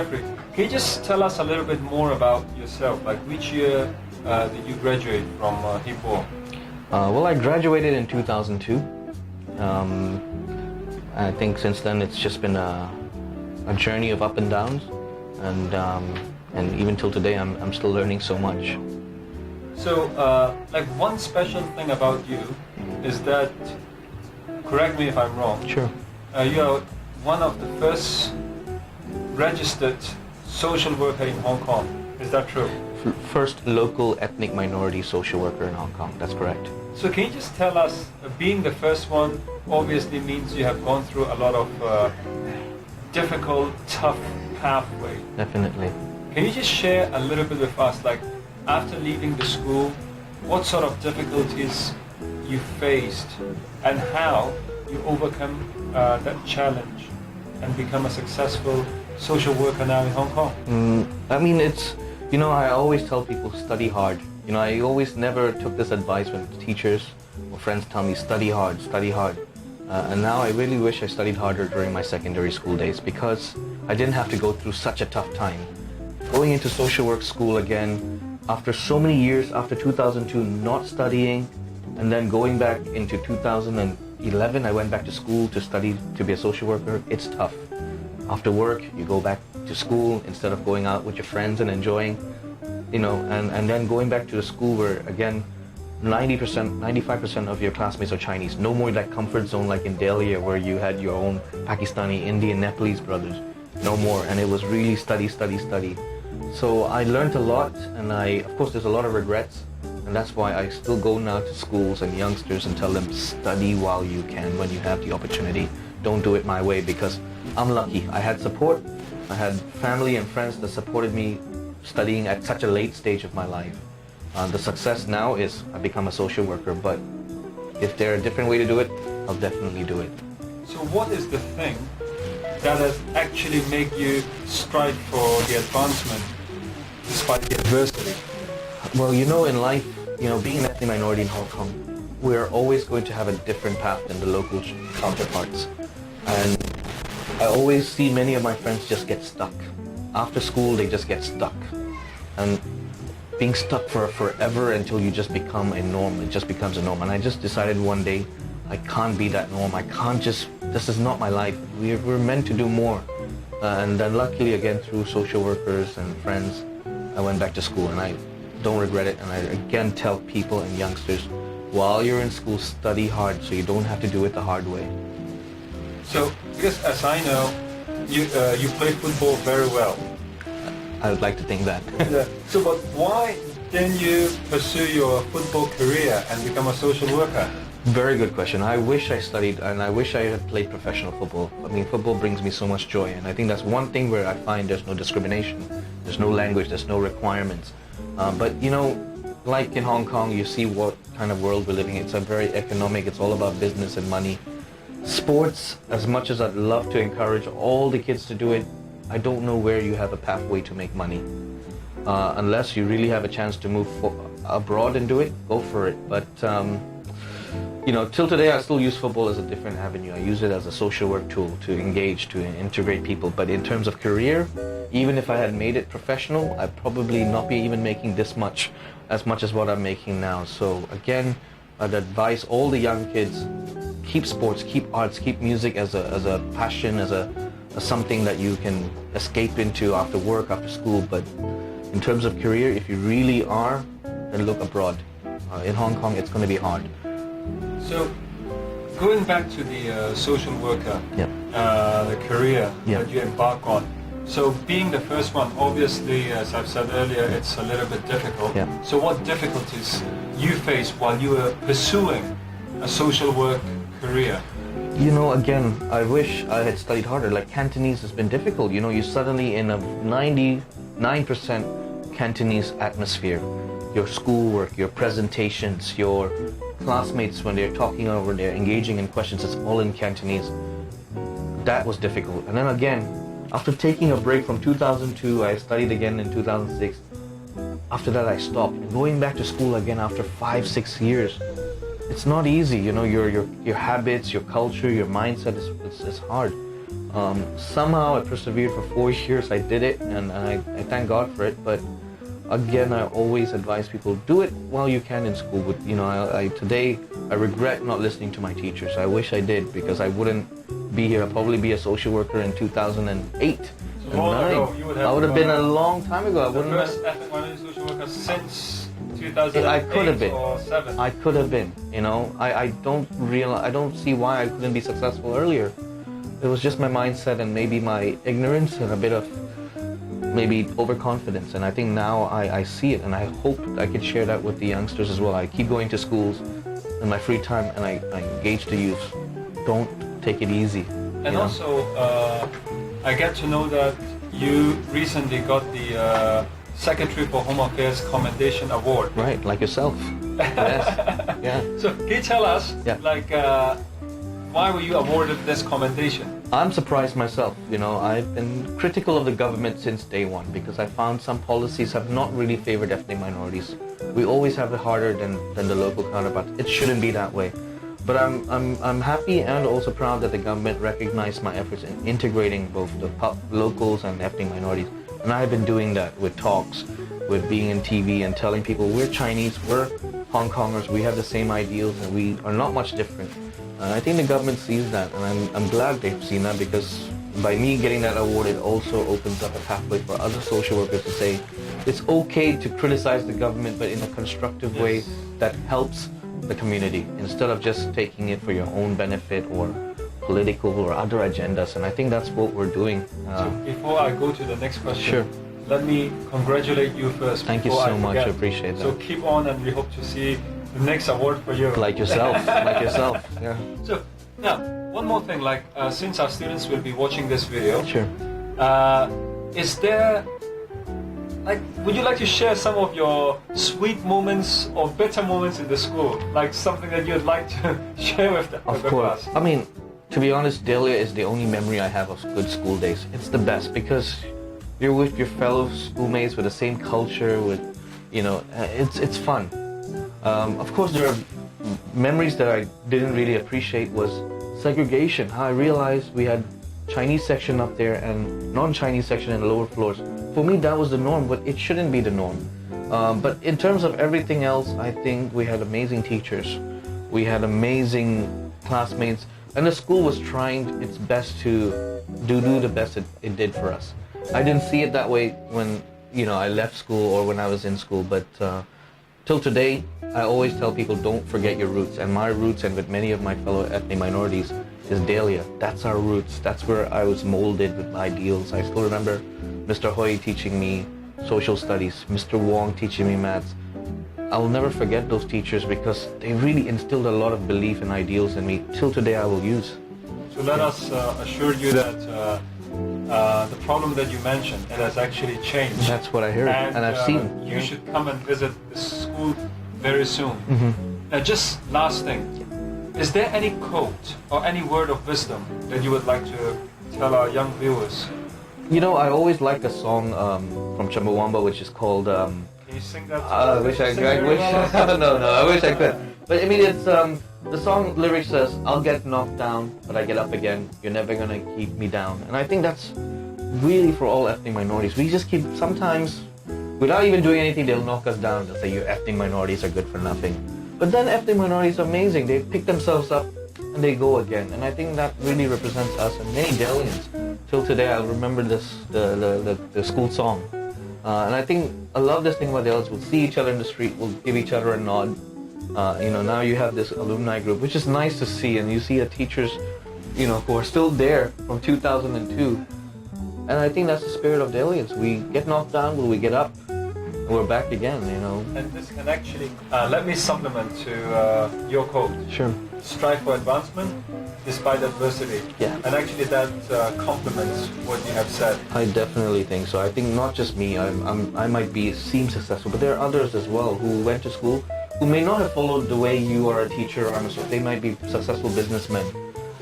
Jeffrey, can you just tell us a little bit more about yourself? Like which year did you graduate from Hippo? Well, I graduated in 2002. I think since then it's just been a journey of up and downs, and even till today I'm still learning so much. So, like one special thing about you is that, correct me if I'm wrong, Sure. You are one of the first registered social worker in Hong Kong. Is that true? First local ethnic minority social worker in Hong Kong. That's correct. So can you just tell us, being the first one obviously means you have gone through a lot of difficult, tough pathway. Definitely. Can you just share a little bit with us, like after leaving the school, what sort of difficulties you faced and how you overcome that challenge and become a successful social worker now in Hong Kong? I mean, I always tell people study hard. I always never took this advice when teachers or friends tell me study hard, study hard. And now I really wish I studied harder during my secondary school days because I didn't have to go through such a tough time. Going into social work school again, after so many years, after 2002 not studying, and then going back into 2011, I went back to school to study to be a social worker. It's tough. After work, you go back to school instead of going out with your friends and enjoying, and then going back to the school where, again, 90%, 95% of your classmates are Chinese. No more that comfort zone like in Delia where you had your own Pakistani, Indian, Nepalese brothers. No more. And it was really study, study, study. So I learned a lot, and of course, there's a lot of regrets. And that's why I still go now to schools and youngsters and tell them study while you can when you have the opportunity. Don't do it my way because I'm lucky. I had support. I had family and friends that supported me studying at such a late stage of my life. The success now is I become a social worker, but if there's a different way to do it, I'll definitely do it. So what is the thing that has actually made you strive for the advancement despite the adversity? Well, in life, being an ethnic minority in Hong Kong, we're always going to have a different path than the local counterparts. And I always see many of my friends just get stuck. After school, they just get stuck. And being stuck for forever until you just become a norm, it just becomes a norm. And I just decided one day, I can't be that norm. This is not my life. We're meant to do more. And then luckily, again, through social workers and friends, I went back to school and I don't regret it. And I again tell people and youngsters, while you're in school, study hard so you don't have to do it the hard way. So, because as I know, you play football very well. I would like to think that. Yeah. So, but why didn't you pursue your football career and become a social worker? Very good question. I wish I studied and I wish I had played professional football. I mean, football brings me so much joy, and I think that's one thing where I find there's no discrimination. There's no language, there's no requirements. But like in Hong Kong, you see what kind of world we're living in. It's a very economic, it's all about business and money. Sports, as much as I'd love to encourage all the kids to do it, I don't know where you have a pathway to make money. Unless you really have a chance to move abroad and do it, go for it. But till today I still use football as a different avenue. I use it as a social work tool to engage, to integrate people. But in terms of career, even if I had made it professional, I'd probably not be even making this much as what I'm making now. So again, I'd advise all the young kids, keep sports, keep arts, keep music as a passion, as something that you can escape into after work, after school. But in terms of career, if you really are, then look abroad. In Hong Kong, it's going to be hard. So, going back to the social worker, the career that you embark on. So, being the first one, obviously, as I've said earlier, it's a little bit difficult. Yeah. So, what difficulties you faced while you were pursuing a social work career? Again, I wish I had studied harder. Like Cantonese has been difficult. You're suddenly in a 99% Cantonese atmosphere. Your schoolwork, your presentations, your classmates when they're talking or when they're engaging in questions, it's all in Cantonese. That was difficult. And then again, after taking a break from 2002, I studied again in 2006. After that, I stopped. And going back to school again after 5-6 years, it's not easy. Your habits, your culture, your mindset is hard. Somehow I persevered for 4 years. I did it, and I thank God for it. But again, I always advise people, do it while you can in school. But today I regret not listening to my teachers. I wish I did, because I wouldn't be here. I'd probably be a social worker in 2008. So long ago, I would have been a long time ago. I the wouldn't first ethnic minority social worker since 2008 I could have been. or 7. I could have been. I don't see why I couldn't be successful earlier. It was just my mindset and maybe my ignorance and a bit of maybe overconfidence. And I think now I see it, and I hope I can share that with the youngsters as well. I keep going to schools in my free time, and I engage the youth. Don't take it easy. And also, I get to know that you recently got the Secretary for Home Affairs Commendation Award. Right, like yourself. Yes. Yeah. So can you tell us, why were you awarded this commendation? I'm surprised myself. I've been critical of the government since day one, because I found some policies have not really favored ethnic minorities. We always have it harder than the local counterparts. It shouldn't be that way. But I'm happy and also proud that the government recognized my efforts in integrating both the locals and ethnic minorities. And I've been doing that with talks, with being in TV and telling people we're Chinese, we're Hong Kongers, we have the same ideals, and we are not much different. I think the government sees that, and I'm glad they've seen that, because by me getting that award, it also opens up a pathway for other social workers to say it's okay to criticize the government, but in a constructive way that helps the community, instead of just taking it for your own benefit or political or other agendas. And I think that's what we're doing. So before I go to the next question, sure. Let me congratulate you first. Thank you so much. I appreciate that. So keep on, and we hope to see the next award for you. Like yourself. Like yourself. Yeah. So now, one more thing. Since our students will be watching this video, sure. Is there, would you like to share some of your sweet moments or bitter moments in the school? Like something that you'd like to share with the class? I mean, to be honest, Delia is the only memory I have of good school days. It's the best, because you're with your fellow schoolmates with the same culture. It's fun. Of course, there are memories that I didn't really appreciate was segregation. How I realized we had Chinese section up there and non-Chinese section in the lower floors. For me, that was the norm, but it shouldn't be the norm. But in terms of everything else, I think we had amazing teachers. We had amazing classmates, and the school was trying its best to do the best it did for us. I didn't see it that way when I left school or when I was in school, but till today, I always tell people, don't forget your roots. And my roots, and with many of my fellow ethnic minorities, is Delia. That's our roots. That's where I was molded with my ideals. I still remember Mr. Hoy teaching me social studies, Mr. Wong teaching me maths. I will never forget those teachers, because they really instilled a lot of belief and ideals in me. Till today, I will use. So let us assure you that the problem that you mentioned, it has actually changed. That's what I heard, and I've seen. You should come and visit the school very soon. Mm-hmm. Now, just last thing, is there any quote or any word of wisdom that you would like to tell our young viewers? I always like a song from Chumbawamba, which is called. Can you sing that? I wish I could. No, I wish I could. But I mean, it's the song lyric says, "I'll get knocked down, but I get up again. You're never gonna keep me down." And I think that's really for all ethnic minorities. We just keep, sometimes, without even doing anything, they'll knock us down. They'll say, "You ethnic minorities are good for nothing." But then ethnic minorities are amazing. They pick themselves up and they go again. And I think that really represents us and many Delians. Till today, I'll remember the school song. And I think I love this thing about Delians. We'll see each other in the street. We'll give each other a nod. Now you have this alumni group, which is nice to see. And you see the teachers, who are still there from 2002. And I think that's the spirit of Delians. We get knocked down, but we get up. And we're back again, And this can actually, let me supplement to your quote. Sure. Strive for advancement despite adversity. Yeah. And actually that complements what you have said. I definitely think so. I think not just me, I might seem successful, but there are others as well who went to school, who may not have followed the way you are a teacher or they might be successful businessmen.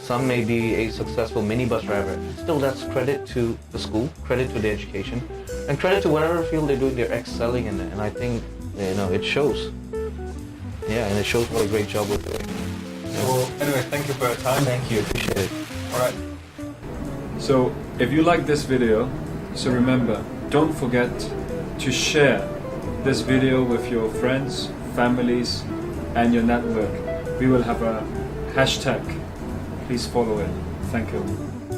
Some may be a successful minibus driver. Still, that's credit to the school, credit to the education, and credit to whatever field they're doing, they're excelling in it. And I think, it shows. Yeah, and it shows what a great job we're doing. Well, anyway, thank you for your time. Thank you, appreciate it. All right. So if you like this video, so remember, don't forget to share this video with your friends, families, and your network. We will have a hashtag. Please follow it. Thank you.